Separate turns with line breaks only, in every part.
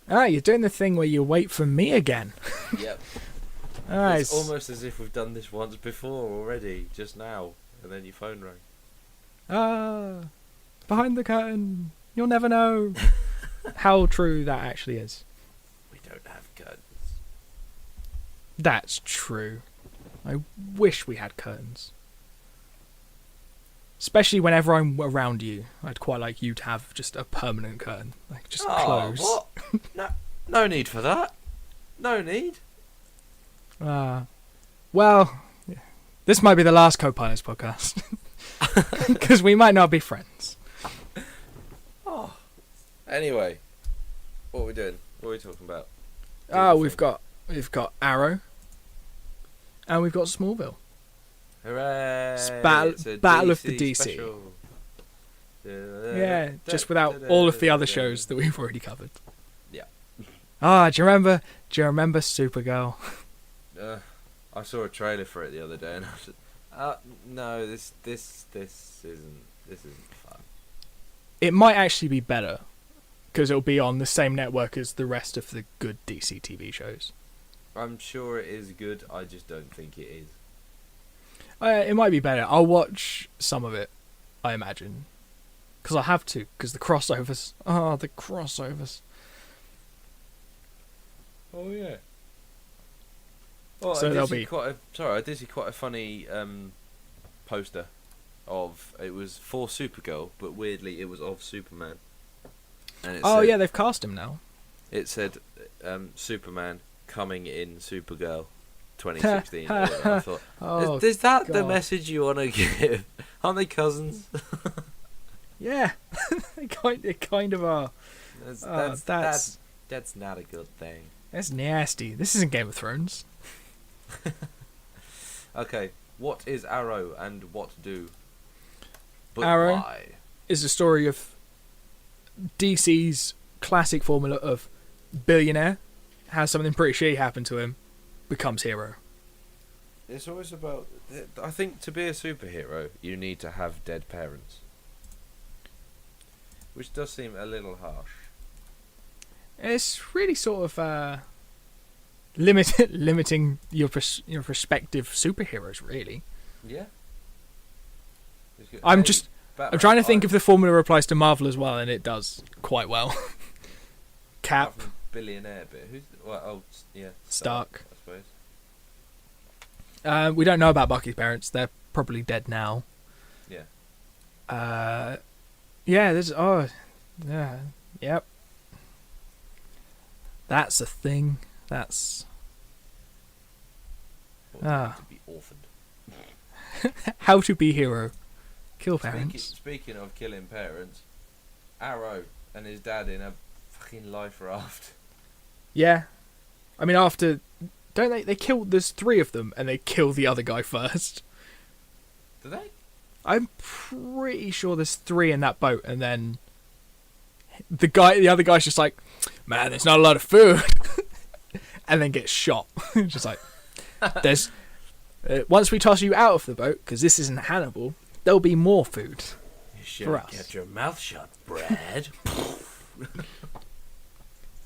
Ah, you're doing the thing where you wait for me again.
Yep.
Nice.
It's almost as if we've done this once before already, just now, and then your phone rang.
Ah, behind the curtain. You'll never know how true that actually is.
We don't have curtains.
That's true. I wish we had curtains. Especially whenever I'm around you. I'd quite like you to have just a permanent curtain. Like, just close.
What? No need for that. No need.
Well, this might be the last Co-Pilots podcast. Because we might not be friends.
Oh. Anyway, what are we doing? What are we talking about?
We've got Arrow. And we've got Smallville.
Hooray!
It's
It's a
Battle of
DC
the DC.
special.
Yeah, just without all of the other shows that we've already covered.
Yeah.
Do you remember Supergirl?
I saw a trailer for it the other day, and I was no, this isn't fun.
It might actually be better because it'll be on the same network as the rest of the good DC TV shows.
I'm sure it is good. I just don't think it is.
It might be better. I'll watch some of it, I imagine, because I have to. Because the crossovers. Oh, the crossovers.
Oh yeah. Well,
So there'll be.
I did see quite a funny poster of it was for Supergirl, but weirdly it was of Superman. And it said,
they've cast him now.
It said Superman coming in Supergirl 2016. I thought, is that the message you want to give? Aren't they cousins?
Yeah, they kind of are.
That's not a good thing.
That's nasty. This isn't Game of Thrones.
Okay, what is Arrow and what do? But
Arrow
why?
is the story of DC's classic formula of billionaire has something pretty shitty happen to him, becomes hero.
It's always about. I think to be a superhero, you need to have dead parents, which does seem a little harsh.
It's really sort of limiting your prospective superheroes, really.
Yeah.
I'm trying to think if the formula applies to Marvel as well, and it does quite well. Cap,
billionaire bit.
Stark.
I suppose.
We don't know about Bucky's parents. They're probably dead now.
Yeah.
Yep. That's a thing. That's
To be orphaned.
how to be hero. Kill parents.
Speaking of killing parents, Arrow and his dad in a fucking life raft.
Yeah. I mean, after... Don't they... They kill... There's 3 of them, and they kill the other guy first.
Do they?
I'm pretty sure there's 3 in that boat, and then... The other guy's just like, man, there's not a lot of food. And then gets shot. Just like, there's... once we toss you out of the boat, because this isn't Hannibal, there'll be more food.
You should get your mouth shut, Brad.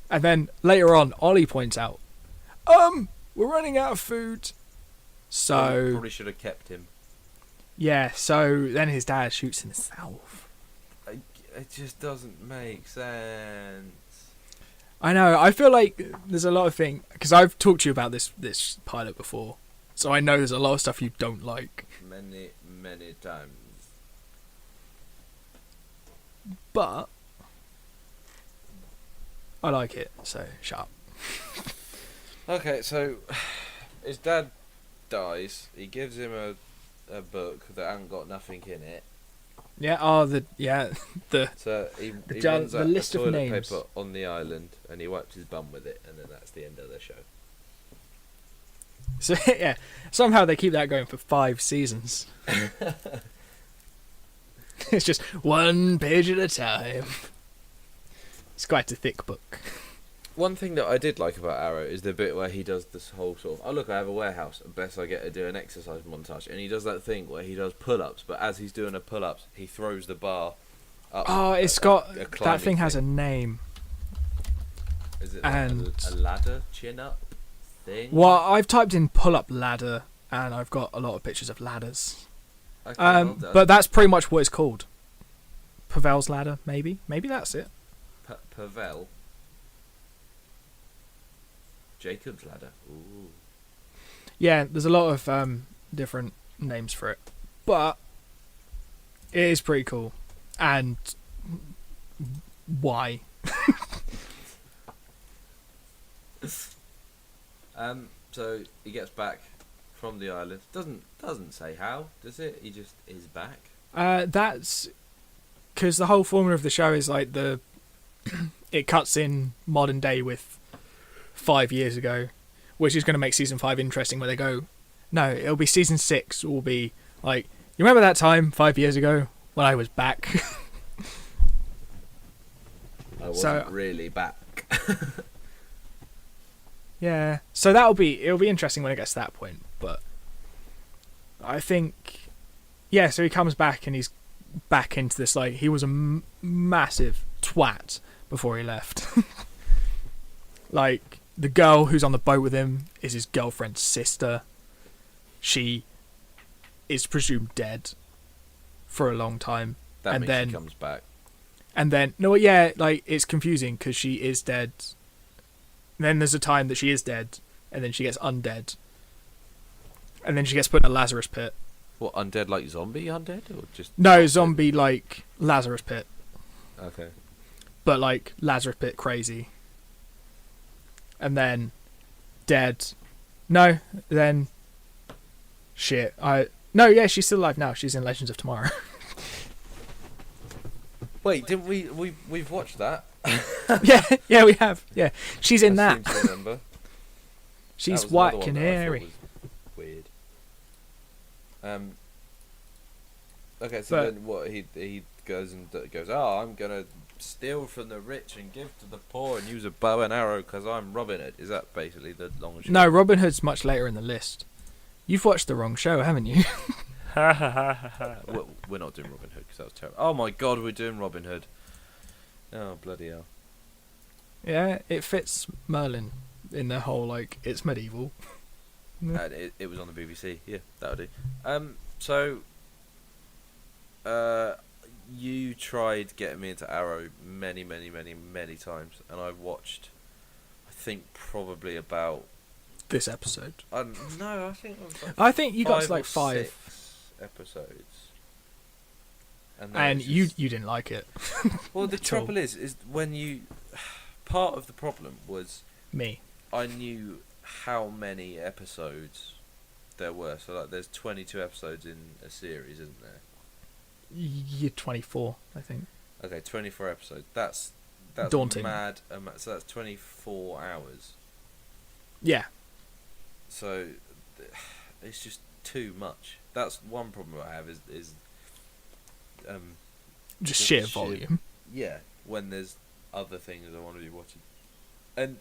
And then later on, Ollie points out, we're running out of food. So
probably should have kept him.
Yeah, so then his dad shoots himself.
It just doesn't make sense.
I know. I feel like there's a lot of things because I've talked to you about this pilot before, so I know there's a lot of stuff you don't like.
Many times.
But I like it, so shut up.
Okay, so his dad dies. He gives him a book that ain't got nothing in it.
Yeah.
So he runs out of toilet paper on the island, and he wipes his bum with it, and then that's the end of the show.
So yeah, somehow they keep that going for 5 seasons. It's just 1 page at a time. It's quite a thick book.
One thing that I did like about Arrow is the bit where he does this whole sort of, oh look, I have a warehouse, best I get to do an exercise montage, and he does that thing where he does pull-ups, but as he's doing a pull-ups, he throws the bar up.
Oh, it's got that thing has a name.
Is it
and
like a ladder chin up thing?
well, I've typed in pull-up ladder, and I've got a lot of pictures of ladders.
Okay, well done.
But that's pretty much what it's called. Pavel's ladder, maybe. Maybe that's it.
Pavel. Jacob's ladder. Ooh.
Yeah, there's a lot of different names for it, but it is pretty cool. And why?
So he gets back from the island. Doesn't say how, does it? He just is back.
That's because the whole formula of the show is like it cuts in modern day with 5 years ago, which is going to make season 5 interesting. Where they go, no, it'll be season 6. Will be like, you remember that time 5 years ago when I was back?
I wasn't really back.
Yeah, so it'll be interesting when it gets to that point. But I think, yeah. So he comes back and he's back into this, like, he was a massive twat before he left. Like, the girl who's on the boat with him is his girlfriend's sister. She is presumed dead for a long time.
That
and
means
then
she comes back.
And then no, yeah, like, it's confusing because she is dead. And then there's a time that she is dead, and then she gets undead, and then she gets put in a Lazarus pit.
What, undead like zombie undead, or just
No, zombie like Lazarus pit,
Okay.
but like Lazarus pit crazy. And then dead. No, then shit. No, yeah, she's still alive now. She's in Legends of Tomorrow.
Wait, didn't we've watched that?
yeah, we have. Yeah, she's in that.
I seem to remember.
She's
That was another
white
one that I thought
canary.
was weird. Okay, so
But-
then what he goes and goes, oh, I'm gonna steal from the rich and give to the poor and use a bow and arrow because I'm Robin Hood. Is that basically the long and short?
No, Robin Hood's much later in the list. You've watched the wrong show, haven't you?
We're not doing Robin Hood because that was terrible. Oh my god, we're doing Robin Hood. Oh bloody hell.
Yeah, it fits Merlin in the whole, like, it's medieval.
And it was on the BBC. Yeah, that'll do. So you tried getting me into Arrow many times, and I watched, I think, probably about
This episode.
no, I think it was like
I think you got to
5
like
or
5.
6 episodes, then
And
it
you
just-
didn't like it.
Well, the
at
trouble
all.
is when you part of the problem was
Me.
I knew how many episodes there were. So like, there's 22 episodes in a series, isn't there?
You're 24, I think.
Okay, 24 episodes. That's
Daunting.
mad. So that's 24 hours.
Yeah.
So it's just too much. That's one problem I have is
Just
the
sheer volume.
yeah, when there's other things I want to be watching, and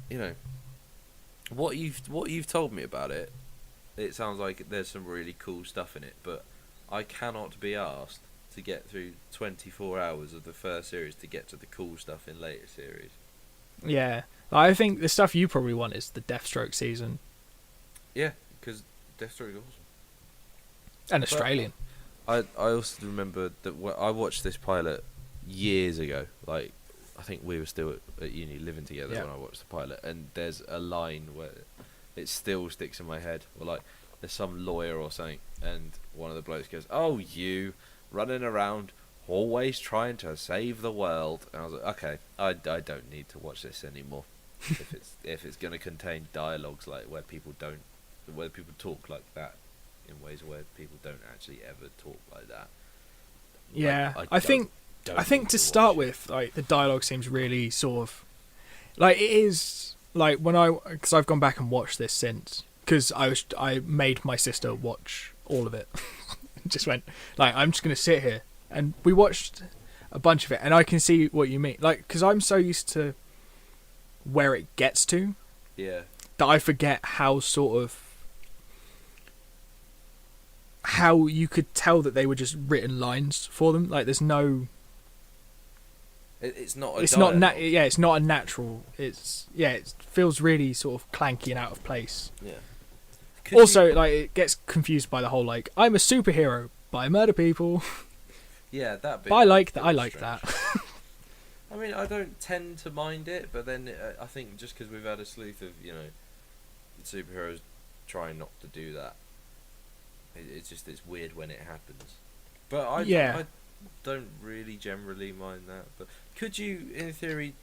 you know what you've told me about it. It sounds like there's some really cool stuff in it, but I cannot be asked to get through 24 hours of the first series to get to the cool stuff in later series.
Yeah. I think the stuff you probably want is the Deathstroke season.
Yeah, because Deathstroke is awesome.
And Australian.
I also remember that I watched this pilot years ago. Like, I think we were still at uni living together when I watched the pilot, and there's a line where it still sticks in my head. Or like, there's some lawyer or something, and one of the blokes goes, "Oh, you running around, always trying to save the world." And I was like, "Okay, I don't need to watch this anymore. if it's going to contain dialogues like where people talk like that in ways where people don't actually ever talk like that."
Yeah.
Like,
I think
need
to start
watch it.
with, like, the dialogue seems really sort of like, it is like because I've gone back and watched this since, because I made my sister watch all of it. Just went, like, I'm just gonna sit here, and we watched a bunch of it, and I can see what you mean, like, because I'm so used to where it gets to
Yeah.
that I forget how you could tell that they were just written lines for them. Like, there's no
It's not.
It's not. Yeah, it's not a natural. It feels really sort of clanky and out of place.
Yeah.
Also, like it gets confused by the whole like I'm a superhero, but I murder people.
Yeah, that bit.
But I like that.
I mean, I don't tend to mind it, but then I think just because we've had a sleuth of superheroes trying not to do that, it's weird when it happens. But I don't really generally mind that. But could you, in theory,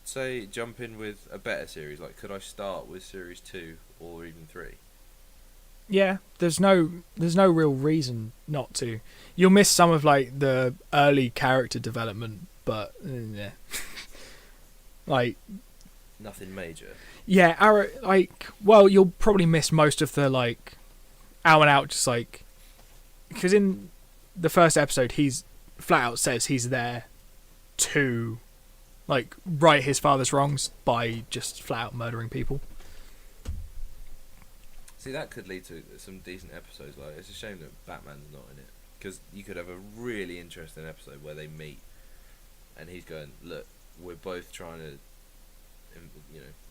say jump in with a better series? Like, could I start with series 2 or even 3?
Yeah, there's no real reason not to. You'll miss some of like the early character development, but yeah. Like
Nothing major.
Yeah, Arrow, like, well, you'll probably miss most of the like out and out, just like, because in the first episode he's flat out says he's there to like right his father's wrongs by just flat out murdering people.
See, that could lead to some decent episodes. Like, it's a shame that Batman's not in it, because you could have a really interesting episode where they meet, and he's going, "Look, we're both trying to,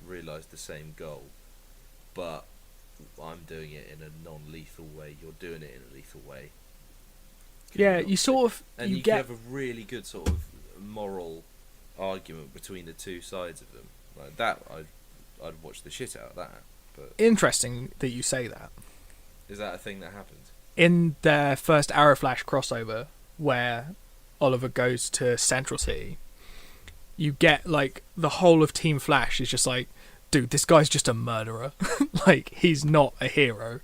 realise the same goal, but I'm doing it in a non-lethal way. You're doing it in a lethal way."
Yeah, you sort of,
and you get have a really good sort of moral argument between the two sides of them. Like that, I'd watch the shit out of that. But
interesting that you say that.
Is that a thing that happens?
In their first Arrow Flash crossover, where Oliver goes to Central City, you get like the whole of Team Flash is just like, dude, this guy's just a murderer. Like, he's not a hero.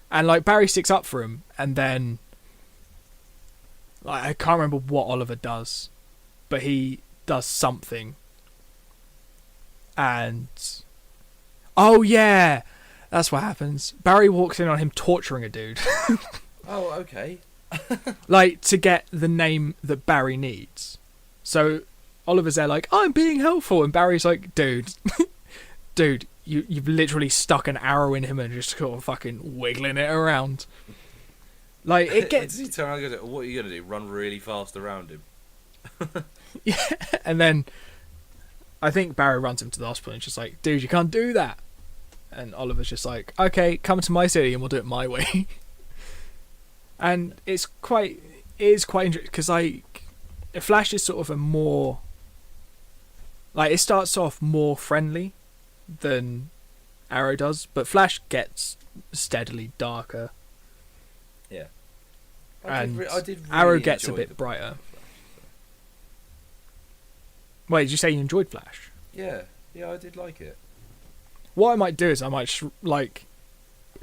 And like Barry sticks up for him, and then like I can't remember what Oliver does, but he does something. And oh yeah, that's what happens. Barry walks in on him torturing a dude.
Oh, okay.
Like, to get the name that Barry needs. So Oliver's there like, I'm being helpful, and Barry's like, dude, you've literally stuck an arrow in him and just sort of fucking wiggling it around. Like, it gets...
Does he turn around and go, what are you going to do, run really fast around him?
Yeah, and then I think Barry runs him to the hospital and just like, dude, you can't do that. And Oliver's just like, okay, come to my city and we'll do it my way. And it is quite interesting, because like Flash is sort of a more, like, it starts off more friendly than Arrow does, but Flash gets steadily darker.
Yeah.
I did really
Arrow
gets a bit brighter. Wait, did you say you enjoyed Flash?
Yeah, I did like it.
What I might do is I might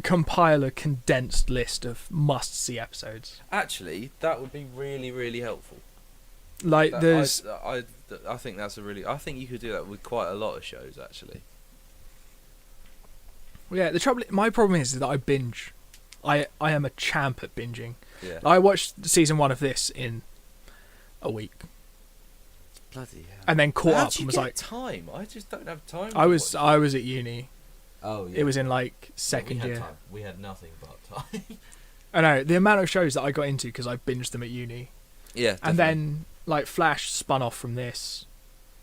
compile a condensed list of must-see episodes.
Actually, that would be really, really helpful.
Like, there's...
I think that's I think you could do that with quite a lot of shows, actually.
Yeah, my problem is that I binge. I am a champ at binging.
Yeah.
I watched season 1 of this in a week.
Bloody hell.
And then caught up and was like,
time? I just don't have time.
I was at uni.
Oh yeah.
It was in like second year.
Time. We had nothing but time.
I know the amount of shows that I got into because I binged them at uni.
Yeah. Definitely.
And then like Flash spun off from this,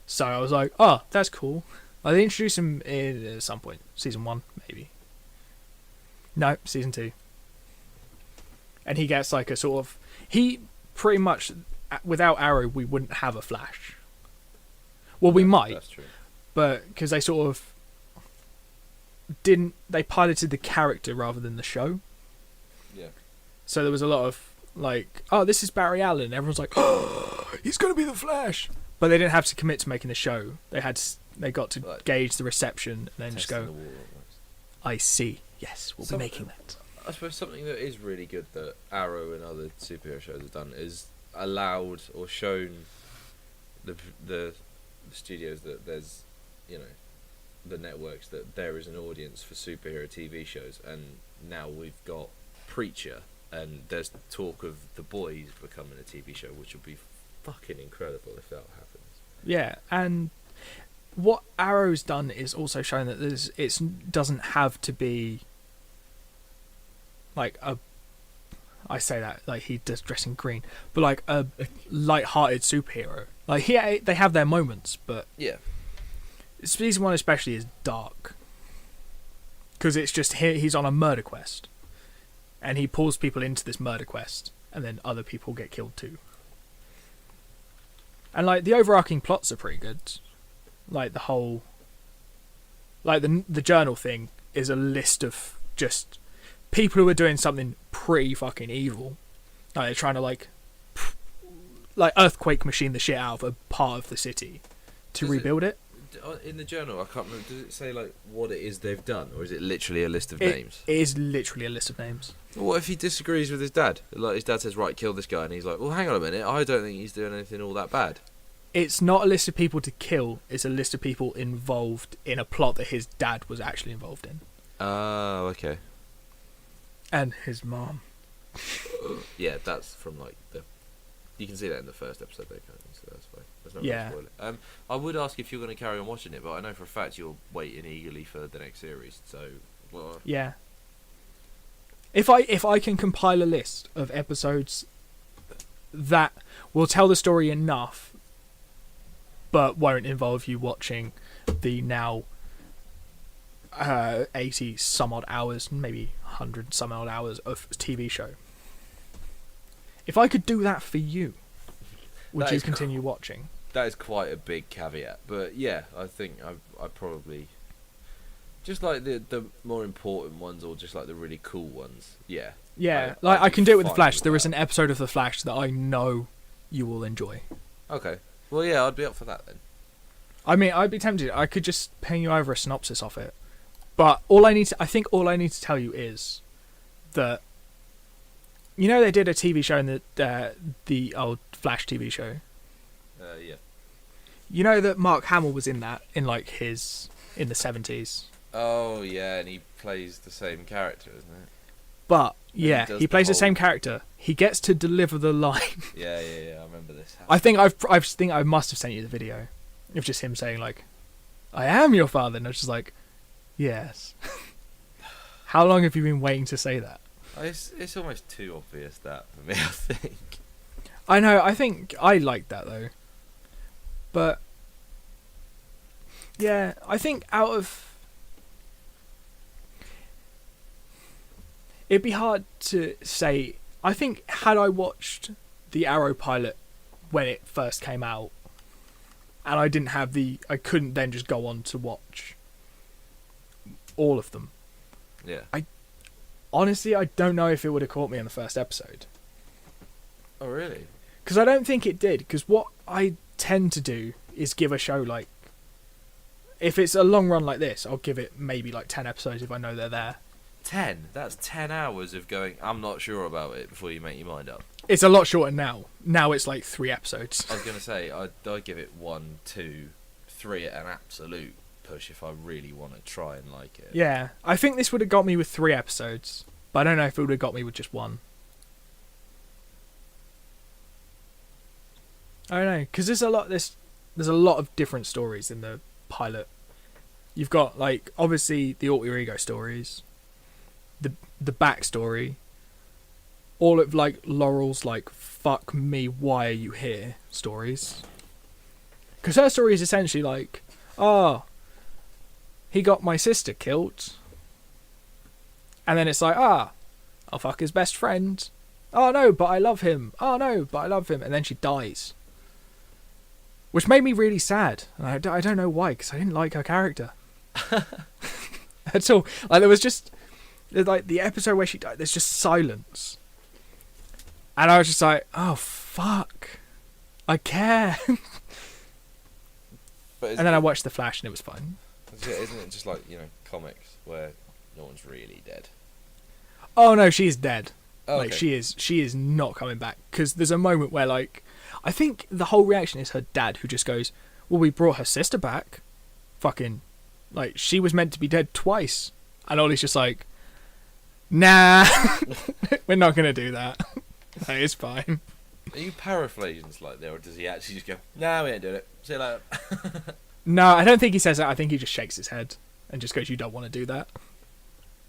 so I was like, oh, that's cool. They introduced him in at some point, season 1 maybe. No, season 2. And he gets like a sort of, he pretty much, without Arrow we wouldn't have a Flash. Well, we might.
That's true.
But because they sort of they piloted the character rather than the show.
Yeah.
So there was a lot of like, oh, this is Barry Allen. Everyone's like, oh, he's going to be the Flash. But they didn't have to commit to making the show. They got to gauge the reception and then just go, I see. Yes, we'll be making that.
I suppose something that is really good that Arrow and other superhero shows have done is allowed or shown the studios that there's, the networks, that there is an audience for superhero TV shows, and now we've got Preacher, and there's talk of The Boys becoming a TV show, which would be fucking incredible if that happens. Yeah,
and what Arrow's done is also shown that it doesn't have to be like I say that like he does dressing green, but like a light-hearted superhero. Like they have their moments, but
Yeah.
season 1 especially is dark because it's just he's on a murder quest, and he pulls people into this murder quest, and then other people get killed too. And like the overarching plots are pretty good. Like the whole, like the journal thing is a list of just people who are doing something pretty fucking evil. Like they're trying to like earthquake machine the shit out of a part of the city to rebuild it.
In the journal, I can't remember. Does it say like what it is they've done, or is it literally a list of names?
It is literally a list of names.
What if he disagrees with his dad? Like his dad says, "Right, kill this guy," and he's like, "Well, hang on a minute. I don't think he's doing anything all that bad."
It's not a list of people to kill. It's a list of people involved in a plot that his dad was actually involved in.
Oh, okay.
And his mom.
Yeah, that's from like the. You can see that in the first episode, though, can't you? So that's fine. There's no
Yeah.
spoil it. I would ask if you're going to carry on watching it, but I know for a fact you're waiting eagerly for the next series. So, well,
Yeah. If I can compile a list of episodes that will tell the story enough, but won't involve you watching the now 80 some odd hours, maybe 100 some odd hours of TV show. If I could do that for you, would you continue watching?
that is quite a big caveat. But yeah, I think I probably just like the more important ones, or just like the really cool ones. Yeah.
Yeah, I can do it with The
fine
Flash.
with
There is
that.
an episode of The Flash that I know you will enjoy.
Okay. Well, yeah, I'd be up for that then.
I mean, I'd be tempted. I could just ping you over a synopsis of it. But all I need to tell you is that, you know, they did a TV show in the old Flash TV show.
Yeah.
You know that Mark Hamill was in that in the 70s.
Oh yeah, and he plays the same character, isn't it?
But
he
yeah,
does
he
the
plays the
whole-
same character. He gets to deliver the line.
Yeah. I remember this.
I think I must have sent you the video of just him saying like, "I am your father," and I was just like, "Yes." How long have you been waiting to say that?
It's almost too obvious that for me. I think.
I know. I think I like that though, but yeah, I think it'd be hard to say. I think had I watched the Arrow pilot when it first came out, and I couldn't then just go on to watch all of them.
Yeah.
Honestly, I don't know if it would have caught me in the first episode.
Oh really?
Because I don't think it did. Because what I tend to do is give a show like, if it's a long run like this, I'll give it maybe like 10 episodes if I know they're there.
10. That's 10 hours of going. I'm not sure about it before you make your mind up.
It's a lot shorter now. Now it's like 3 episodes.
I was gonna say I'd give it 1, 2, 3 at an absolute push if I really want to try and like it.
Yeah, I think this would have got me with 3 episodes, but I don't know if it would have got me with just 1. I don't know, because there's a lot of different stories in the pilot. You've got like obviously the alter ego stories, the backstory, all of like Laurel's like "fuck me, why are you here" stories. Because her story is essentially like, oh, he got my sister killed, and then it's like, I'll fuck his best friend. Oh no, but I love him. Oh no, but I love him, and then she dies. Which made me really sad. And I don't know why, because I didn't like her character. That's all. Like, there was just, like, the episode where she died, there's just silence. And I was just like, oh, fuck. I care.
But
And then I watched The Flash and it was fine.
isn't it just like, comics where no one's really dead?
Oh, no, she is dead.
Oh,
Like,
okay.
she is not coming back. Because there's a moment where, like, I think the whole reaction is her dad who just goes, well, we brought her sister back. Fucking, like, she was meant to be dead twice. And Ollie's just like, nah, we're not going to do that. Like, it's fine.
Are you paraphrasing slightly, or does he actually just go, nah, we ain't doing it, see you later?
No, I don't think he says that. I think he just shakes his head and just goes, you don't want to do that.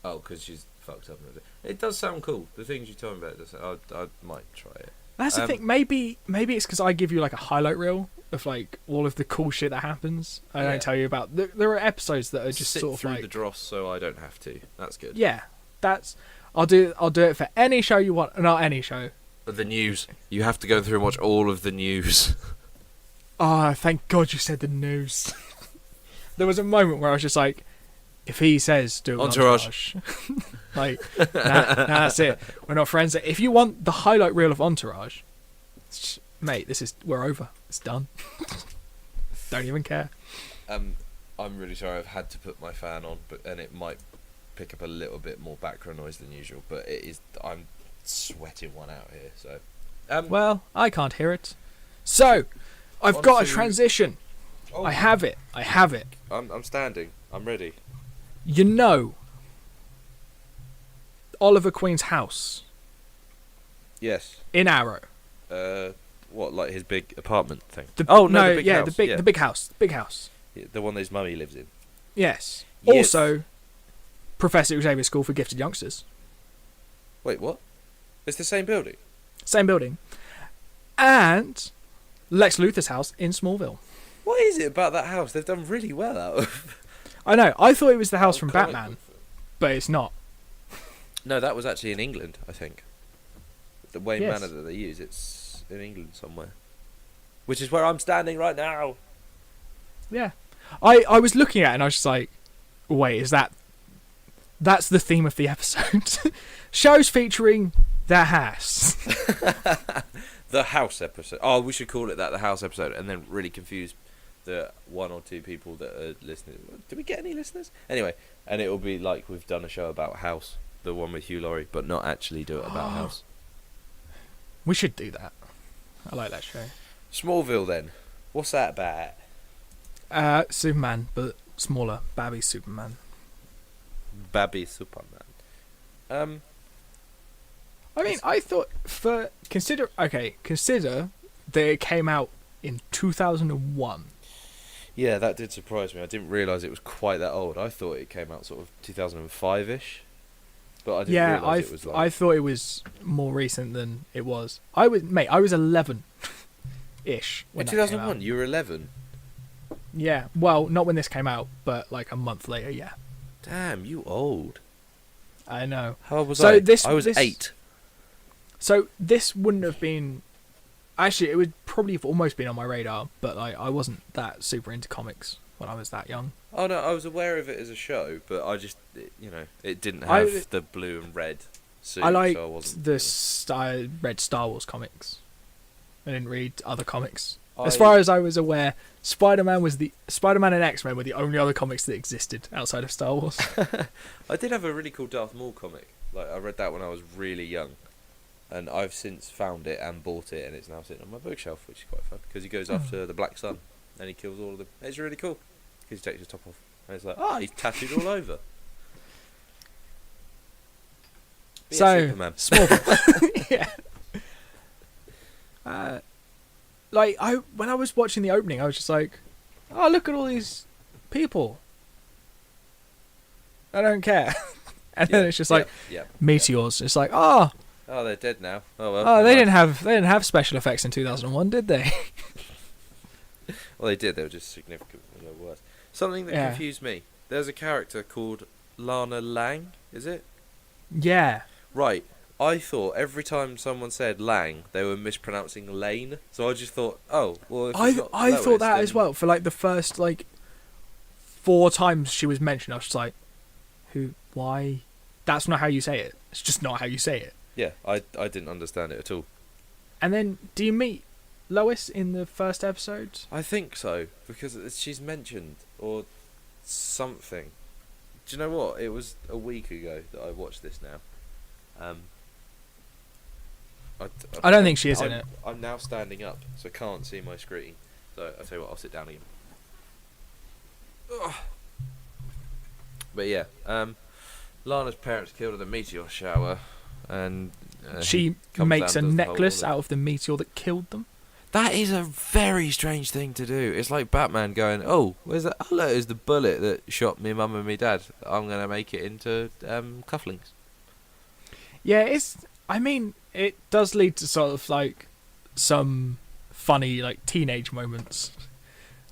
Oh, because she's fucked up. It does sound cool. The things you're talking about, I might try it.
That's the thing. Maybe it's because I give you like a highlight reel of like all of the cool shit that happens. I don't tell you about. There are episodes that are just
Sit
sort of
through
like
the dross, so I don't have to. That's good.
yeah. That's I'll do it for any show you want. Not any show.
But the news, you have to go through and watch all of the news.
Oh, thank God you said the news. There was a moment where I was just like, if he says do it with Entourage. Like, nah, that's it. We're not friends. If you want the highlight reel of Entourage, mate, we're over. It's done. Don't even care.
I'm really sorry. I've had to put my fan on, and it might pick up a little bit more background noise than usual. But it is. I'm sweating one out here. So,
well, I can't hear it. So, I've got a transition.
Oh.
I have it.
I'm standing. I'm ready.
You know, Oliver Queen's house.
Yes.
In Arrow.
What, like his big apartment thing?
The big house. The big house. The big house.
Yeah, the one that his mummy lives in.
Yes.
Yes.
Also, Professor Xavier's School for Gifted Youngsters.
Wait, what? It's the same building?
Same building. And Lex Luthor's house in Smallville.
What is it about that house? They've done really well out of.
I know. I thought it was the house from Batman, but it's not.
No, that was actually in England, I think. The Wayne Manor that they use, it's in England somewhere. Which is where I'm standing right now.
Yeah. I was looking at it and I was just like, wait, that's the theme of the episode. Shows featuring the house.
The house episode. Oh, we should call it that, the house episode, and then really confuse the one or two people that are listening. Do we get any listeners? Anyway, and it will be like we've done a show about House, the one with Hugh Laurie, but not actually do it about House.
We should do that. I like that show.
Smallville then. What's that about?
Superman, but smaller. Babby Superman.
Babby Superman.
I mean, I thought consider that it came out in 2001.
Yeah, that did surprise me. I didn't realise it was quite that old. I thought it came out sort of 2005-ish. But I didn't realise it was like...
I thought it was more recent than it was. I was 11-ish when
in 2001, you were 11?
Yeah, well, not when this came out, but like a month later, yeah.
Damn, you old.
I know.
How old was I? I was 8.
So this wouldn't have been... Actually, it would probably have almost been on my radar, but like, I wasn't that super into comics when I was that young.
Oh no, I was aware of it as a show, but I just, it didn't have the blue and red suit.
I liked
so I wasn't,
the read Star Wars comics. I didn't read other comics. As far as I was aware, Spider-Man and X-Men were the only other comics that existed outside of Star Wars.
I did have a really cool Darth Maul comic. Like I read that when I was really young. And I've since found it and bought it, and it's now sitting on my bookshelf, which is quite fun because he goes after the Black Sun and he kills all of them. It's really cool because he takes his top off, and it's like, he's tattooed all over. But
so,
yeah, Superman.
Smallville. Yeah. When I was watching the opening, I was just like, oh, look at all these people. I don't care. And then it's just like meteors. It's like, oh,
they're dead now. Oh well.
Oh, they didn't have special effects in 2001, did they?
Well, they did. They were just significantly worse. Something that confused me. There's a character called Lana Lang. Is it?
Yeah.
Right. I thought every time someone said Lang, they were mispronouncing Lane. So I just thought, oh, well. If
I thought that as well for like the first 4 times she was mentioned. I was just like, who? Why? That's not how you say it. It's just not how you say it.
Yeah, I didn't understand it at all.
And then, do you meet Lois in the first episode?
I think so, because she's mentioned, or something. Do you know what? It was a week ago that I watched this now.
I don't think she is in it.
I'm now standing up, so I can't see my screen. So I'll tell you what, I'll sit down again. Ugh. But yeah, Lana's parents killed in a meteor shower. And
she makes a necklace out of the meteor that killed them.
That is a very strange thing to do. It's like Batman going, "Oh, where's that? Oh, look, it's the bullet that shot me mum and me dad. I'm gonna make it into cufflinks."
Yeah, it's. I mean, it does lead to sort of like some funny like teenage moments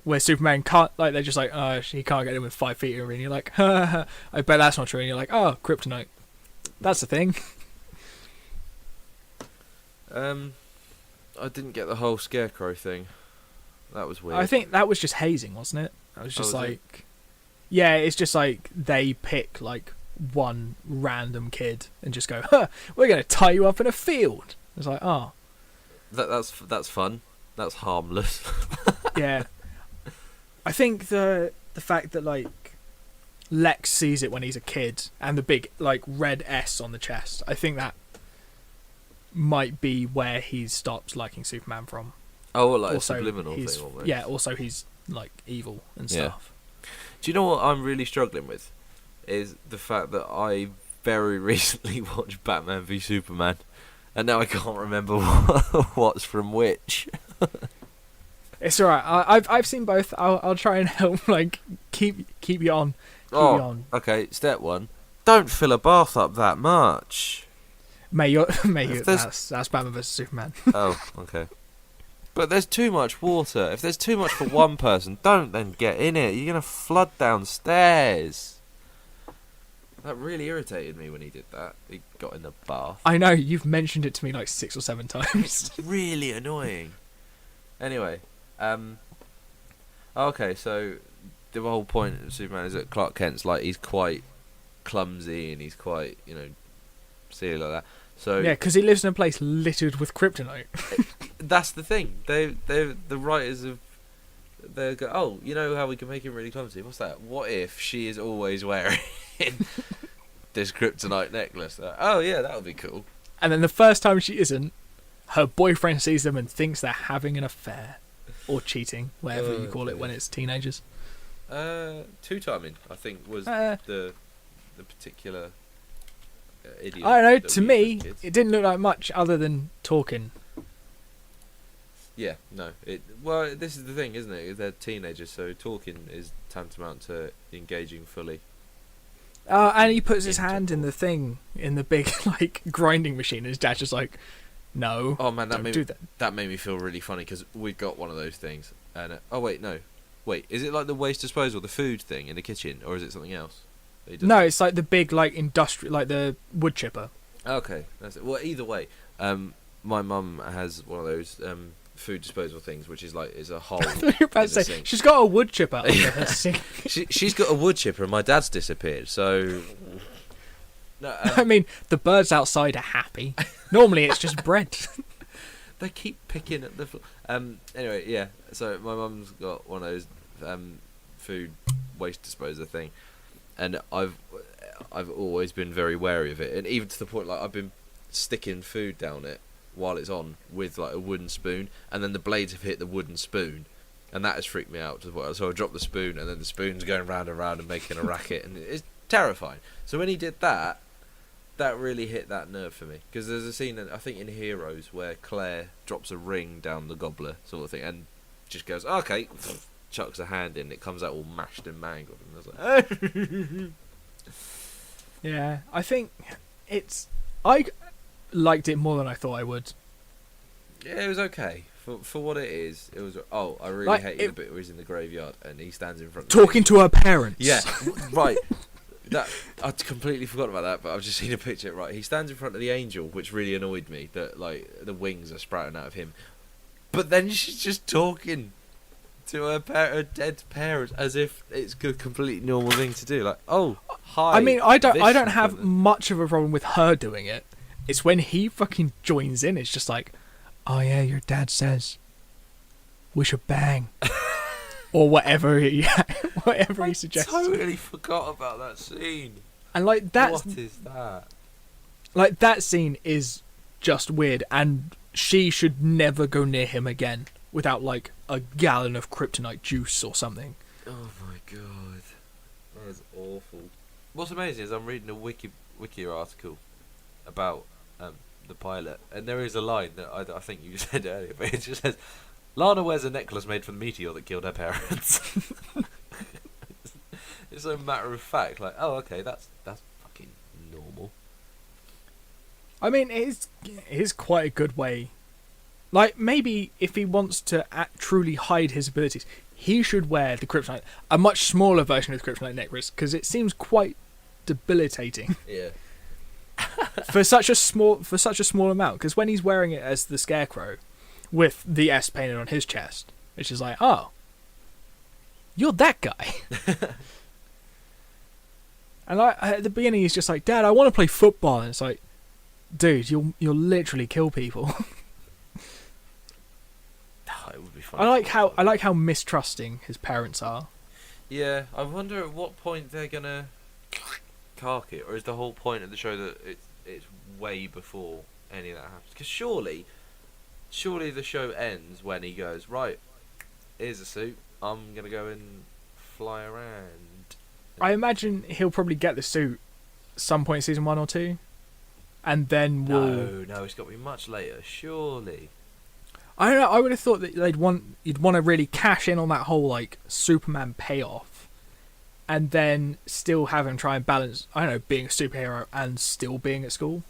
where Superman can't, like, they're just like, oh, he can't get in with 5 feet, and you're like, ha, ha, ha, I bet that's not true, and you're like, oh, kryptonite, that's the thing.
I didn't get the whole scarecrow thing. That was weird.
I think that was just hazing, wasn't it? That was just
was
like, yeah, it's just like they pick like one random kid and just go, huh, we're gonna tie you up in a field. It's like, oh,
That's fun. That's harmless.
yeah. I think the fact that like Lex sees it when he's a kid and the big like red S on the chest, I think that might be where he stops liking Superman from.
Oh, well, like
Also,
a subliminal
he's-
thing almost.
Yeah, also he's like evil and
Yeah.
stuff.
Do you know what I'm really struggling with? Is the fact that I very recently watched Batman v Superman, and now I can't remember what's from which.
It's alright. I've seen both. I'll try and help like keep you on. Keep you on.
Okay. Step 1: don't fill a bath up that much.
May you.
If there's-
That's Batman vs Superman.
Oh, okay. But there's too much water. If there's too much for one person, don't then get in it. You're gonna flood downstairs. That really irritated me when he did that. He got in the bath.
I know you've mentioned it to me like 6 or 7 times.
It's really annoying. Anyway, okay, so the whole point of Superman is that Clark Kent's like, he's quite clumsy and he's quite, silly like that. So
Yeah, because he lives in a place littered with kryptonite.
that's the thing. The writers of they go, oh, you know how we can make him really clumsy? What's that? What if she is always wearing this kryptonite necklace? Oh yeah, that would be cool.
And then the first time she isn't, her boyfriend sees them and thinks they're having an affair. Or cheating, whatever you call it when it's teenagers.
Two-timing, I think, was
Uh,
the particular idiom.
I don't know,
that
to
we use
me,
as kids.
it didn't look like much other than talking.
Yeah, no. Well, this is the thing, isn't it? They're teenagers, so talking is tantamount to engaging fully.
And he puts his
Into
hand in the thing, in the big, like, grinding machine, and his dad's just like, no,
Oh man,
don't do that.
that made me feel really funny because we got one of those things. And wait, is it like the waste disposal, the food thing in the kitchen, or is it something else? that he does?
No, it's like the big, like, industrial, like the wood chipper.
Okay, that's it. Well, either way, my mum has one of those food disposal things, which is like a hole.
I thought you were about
in
to
the
say,
sink.
she's got a wood chipper under her sink.
She's got a wood chipper, and my dad's disappeared. So, no,
I mean, the birds outside are happy. Normally it's just bread.
they keep picking at the floor. Anyway, yeah. So my mum's got one of those food waste disposer thing, and I've always been very wary of it, and even to the point like I've been sticking food down it while it's on with like a wooden spoon, and then the blades have hit the wooden spoon, and that has freaked me out. So I drop the spoon, and then the spoon's going round and round and making a racket, and it's terrifying. So when he did that, that really hit that nerve for me, because there's a scene I think in Heroes where Claire drops a ring down the gobbler sort of thing, and just goes okay, chucks a hand in, it comes out all mashed and mangled, and I was like,
Yeah, I think I liked it more than I thought I would.
yeah, it was okay for what it is. It was. Oh, I really
Like,
hated the bit where he's in the graveyard and he stands in front of
Talking to her parents.
Yeah, right. That I'd completely forgot about that, but I've just seen a picture. Right, he stands in front of the angel, which really annoyed me. That like the wings are sprouting out of him, but then she's just talking to her dead parents as if it's a completely normal thing to do. Like, oh, hi.
I mean, I don't
this
have
happened.
much of a problem with her doing it. It's when he fucking joins in. It's just like, oh yeah, your dad says we should bang, or whatever. Whatever he suggests.
I totally forgot about that scene.
And like
What is that?
like that scene is just weird, and she should never go near him again without like a gallon of kryptonite juice or something.
Oh my god, that is awful. What's amazing is I'm reading a wiki article about the pilot, and there is a line that I think you said earlier, but it just says, "Lana wears a necklace made from the meteor that killed her parents." It's a matter of fact, like, oh, okay, that's fucking normal.
I mean, it is quite a good way. Like, maybe if he wants to truly hide his abilities, he should wear the kryptonite, a much smaller version of the kryptonite necklace, because it seems quite debilitating.
Yeah.
for such a small amount. Because when he's wearing it as the Scarecrow, with the S painted on his chest, it's just like, oh, you're that guy. And at the beginning, he's just like, Dad, I want to play football, and it's like, dude, you'll literally kill people.
It would be fun.
I like how mistrusting his parents are.
Yeah, I wonder at what point they're gonna cark it, or is the whole point of the show that it's way before any of that happens? Because surely the show ends when he goes, right, here's a suit, I'm gonna go and fly around.
I imagine he'll probably get the suit some point in season 1 or 2, and then
No, it's got to be much later, surely.
I don't know. I would have thought that you'd want to really cash in on that whole like Superman payoff, and then still have him try and balance. I don't know, being a superhero and still being at school.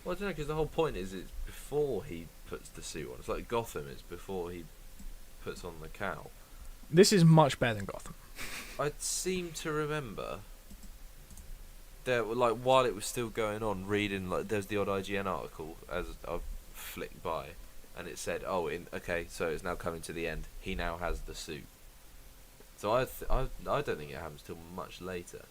Well, I don't know, because the whole point is it's before he puts the suit on. It's like Gotham. It's before he puts on the cowl.
This is much better than Gotham.
I seem to remember that, like, while it was still going on, reading, like, there's the odd IGN article as I've flicked by, and it said, okay, so it's now coming to the end. He now has the suit. So I don't think it happens till much later.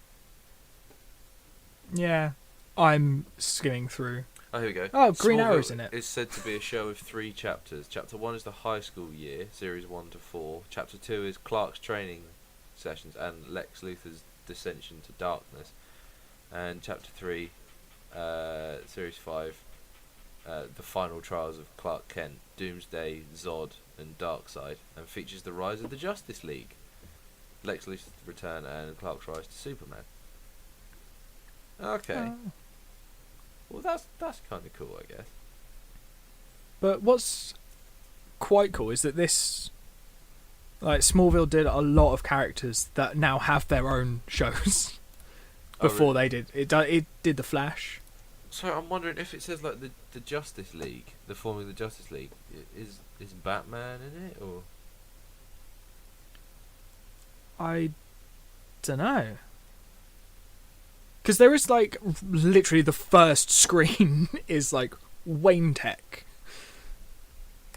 Yeah, I'm skimming through.
Oh, here we go.
Oh, Green
Smallville
Arrow's in it.
It's said to be a show of 3 chapters. Chapter 1 is the high school year, series 1 to 4. Chapter 2 is Clark's training sessions and Lex Luthor's descension to darkness. And Chapter 3, series 5, the final trials of Clark Kent, Doomsday, Zod, and Darkseid, and features the rise of the Justice League, Lex Luthor's return, and Clark's rise to Superman. Okay.
Oh.
Well, that's kind of cool, I guess.
But what's quite cool is that this, like, Smallville did a lot of characters that now have their own shows. Before they did it did the Flash.
So I'm wondering if it says like the Justice League, the forming of the Justice League, is Batman in it, or?
I don't know. Because there is like literally the first screen is like Wayne Tech.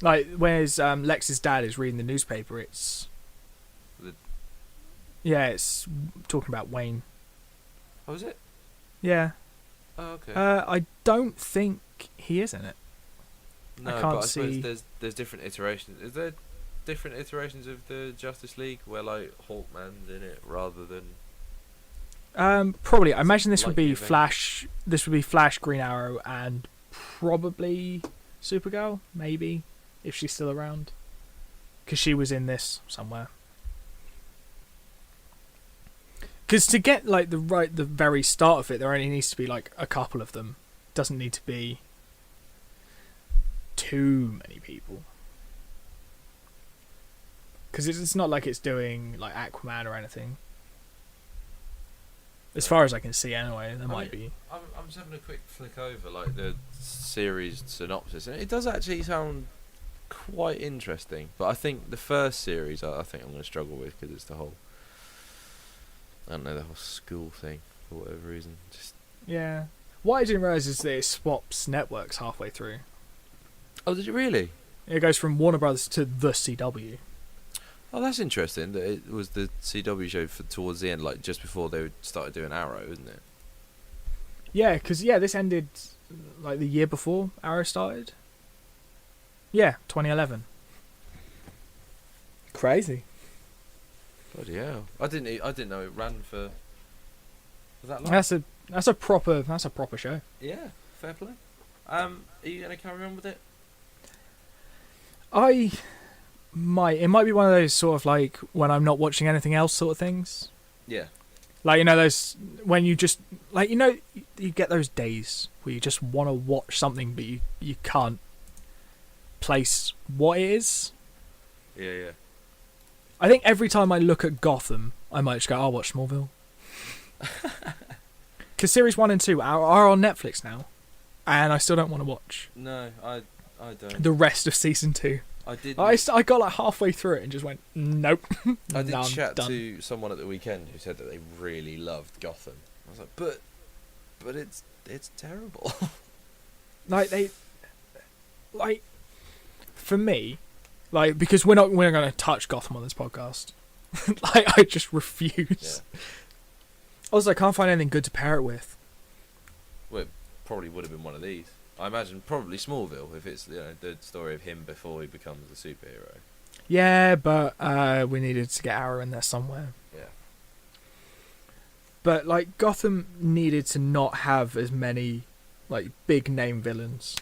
Like whereas Lex's dad is reading the newspaper, it's talking about Wayne.
Oh, is it?
Yeah.
Oh, okay.
I don't think he is in it.
No,
I can't
but I
see.
suppose there's different iterations. Is there different iterations of the Justice League where like Hawkman's in it rather than?
Probably. I imagine this
like
would be
event?
Flash. This would be Flash, Green Arrow, and probably Supergirl, maybe, if she's still around, because she was in this somewhere. Because to get like the very start of it, there only needs to be like a couple of them. Doesn't need to be too many people. Because it's not like it's doing like Aquaman or anything. As far as I can see, anyway, might be.
I'm just having a quick flick over like the series synopsis, and it does actually sound quite interesting. But I think the first series, I think I'm going to struggle with because it's the whole. I don't know, the whole school thing for whatever reason.
Yeah. What I didn't realise is that it swaps networks halfway through.
Oh, did it really?
It goes from Warner Brothers to the CW.
Oh, that's interesting. That it was the CW show towards the end, like just before they started doing Arrow, isn't it?
Yeah, because this ended like the year before Arrow started. Yeah, 2011. Crazy.
Bloody hell! I didn't know it ran for that long.
That's a proper show.
Yeah, fair play. Are you gonna carry on with it?
It might be one of those sort of like when I'm not watching anything else sort of things.
Yeah.
Like, those when you just like you get those days where you just want to watch something but you can't place what it is.
Yeah.
I think every time I look at Gotham, I might just go, I'll watch Smallville. Because series 1 and 2 are on Netflix now. and I still don't want to watch
No, I don't.
the rest of season 2.
I did.
I got like halfway through it and just went, nope.
I did
No, I'm
chat
done.
to someone at the weekend who said that they really loved Gotham. I was like, but it's terrible.
For me, because we're not going to touch Gotham on this podcast. I just refuse.
Yeah.
Also, I can't find anything good to pair it with.
Well, it probably would have been one of these. I imagine probably Smallville if it's the story of him before he becomes a superhero.
Yeah, but we needed to get Arrow in there somewhere.
Yeah.
But Gotham needed to not have as many big name villains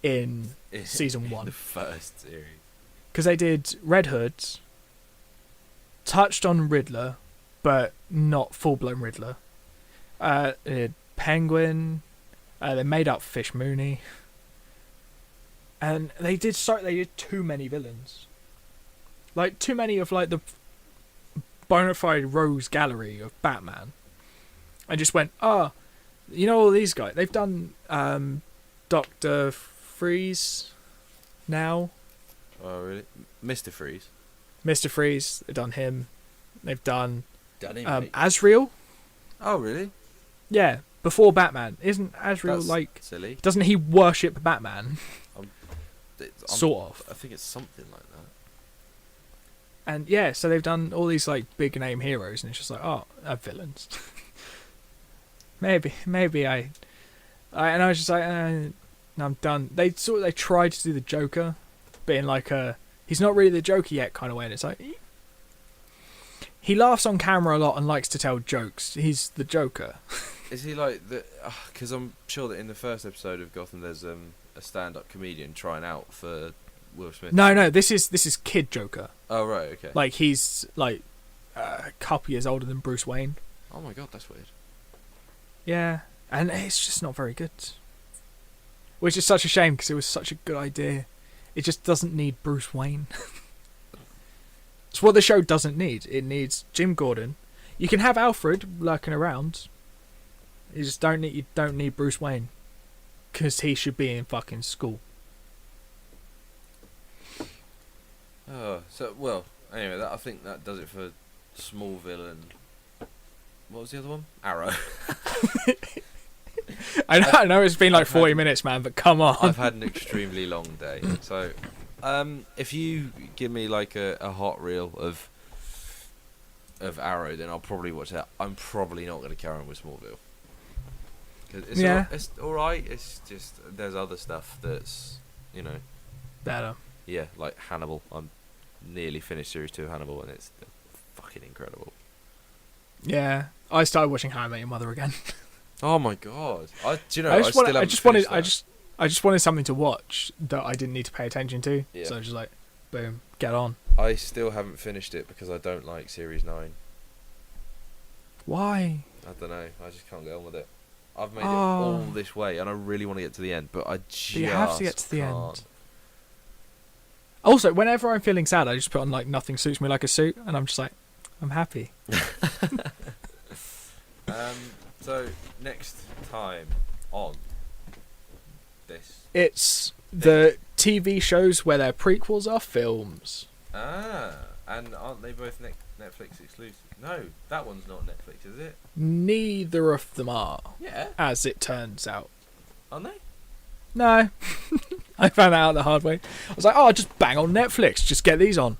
in season 1.
The first series.
Because they did Red Hood, touched on Riddler, but not full-blown Riddler. They did Penguin. They made up Fish Mooney. And they did too many villains. Too many of the bona fide Rose Gallery of Batman. I just went, all these guys. They've done Dr. Freeze now.
Oh, really? Mr. Freeze?
Mr. Freeze, they've done him. They've done
him,
Azrael.
Oh, really?
Yeah, before Batman. Isn't Azrael
That's silly.
Doesn't he worship Batman? Sort of.
I think it's something like that.
And yeah, so they've done all these big name heroes, and it's just villains. maybe and I was just no, I'm done. They tried to do the Joker, but in he's not really the Joker yet kind of way, and it's he laughs on camera a lot and likes to tell jokes. He's the Joker.
Is he like the? Because I'm sure that in the first episode of Gotham, there's a stand-up comedian trying out for Will Smith.
No, this is Kid Joker.
Oh right, okay.
He's a couple years older than Bruce Wayne.
Oh my god, that's weird.
Yeah, and it's just not very good. Which is such a shame because it was such a good idea. It just doesn't need Bruce Wayne. It's what the show doesn't need. It needs Jim Gordon. You can have Alfred lurking around. You just don't need Bruce Wayne, because he should be in fucking school.
Oh, so well. Anyway, I think that does it for Smallville and what was the other one? Arrow.
I know it's been 40 minutes, man, but come on.
I've had an extremely long day, so if you give me a hot reel of Arrow, then I'll probably watch that. I'm probably not going to carry on with Smallville. It's all right. It's just there's other stuff that's
better.
Yeah, like Hannibal. I'm nearly finished series 2 of Hannibal, and it's fucking incredible.
Yeah, I started watching How I Met Your Mother again.
Oh my god! I
just wanted something to watch that I didn't need to pay attention to. Yeah. So I was just boom, get on.
I still haven't finished it because I don't like series 9.
Why?
I don't know. I just can't get on with it. I've made it all this way, and I really want to get to the end, but I just
you have to get to the
can't.
end. Also, whenever I'm feeling sad, I just put on Nothing Suits Me Like a Suit, and I'm just I'm happy.
So next time on this,
it's the TV shows where their prequels are films.
And aren't they both Netflix exclusive? No, that one's not Netflix, is it?
Neither of them are.
Yeah.
As it turns out.
Aren't they?
No. I found that out the hard way. I was I'll just bang on Netflix. Just get these on.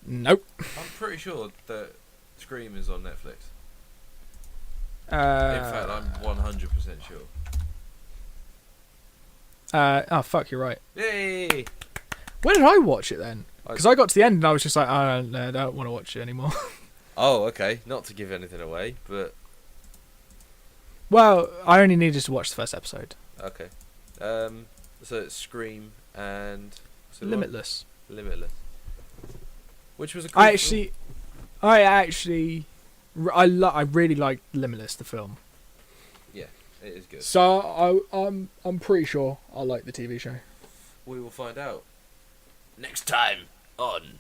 Nope.
I'm pretty sure that Scream is on Netflix.
In
fact, I'm 100% sure.
Oh, fuck, you're right.
Yay!
Where did I watch it then? Because I got to the end and I was just I don't want to watch it anymore.
Oh, okay. Not to give anything away, but...
Well, I only needed to watch the first episode.
Okay. So it's Scream and...
Limitless.
Limitless. Which was a cool
I really liked Limitless, the film.
Yeah, it is good.
So I'm pretty sure I'll like the TV show.
We will find out next time on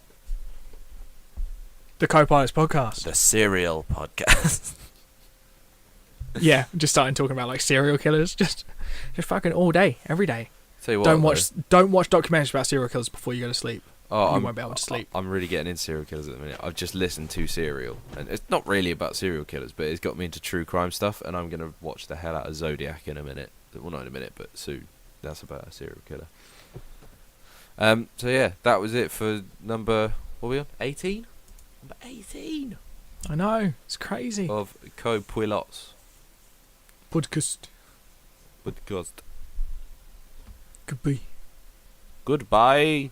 the Co-Pilots Podcast,
the Serial Podcast.
Yeah, just starting talking about like serial killers, just fucking all day, every day.
Tell you what,
Don't watch documentaries about serial killers before you go to sleep.
Oh,
You won't be able to sleep.
I'm really getting into serial killers at the minute. I've just listened to Serial, and it's not really about serial killers, but it's got me into true crime stuff, and I'm going to watch the hell out of Zodiac in a minute. Well, not in a minute, but soon. That's about a serial killer. So yeah, that was it for number, what are we on? 18? Number 18
I know, it's crazy.
of Co-Pilots
Podcast.
podcast.
Goodbye.
Goodbye.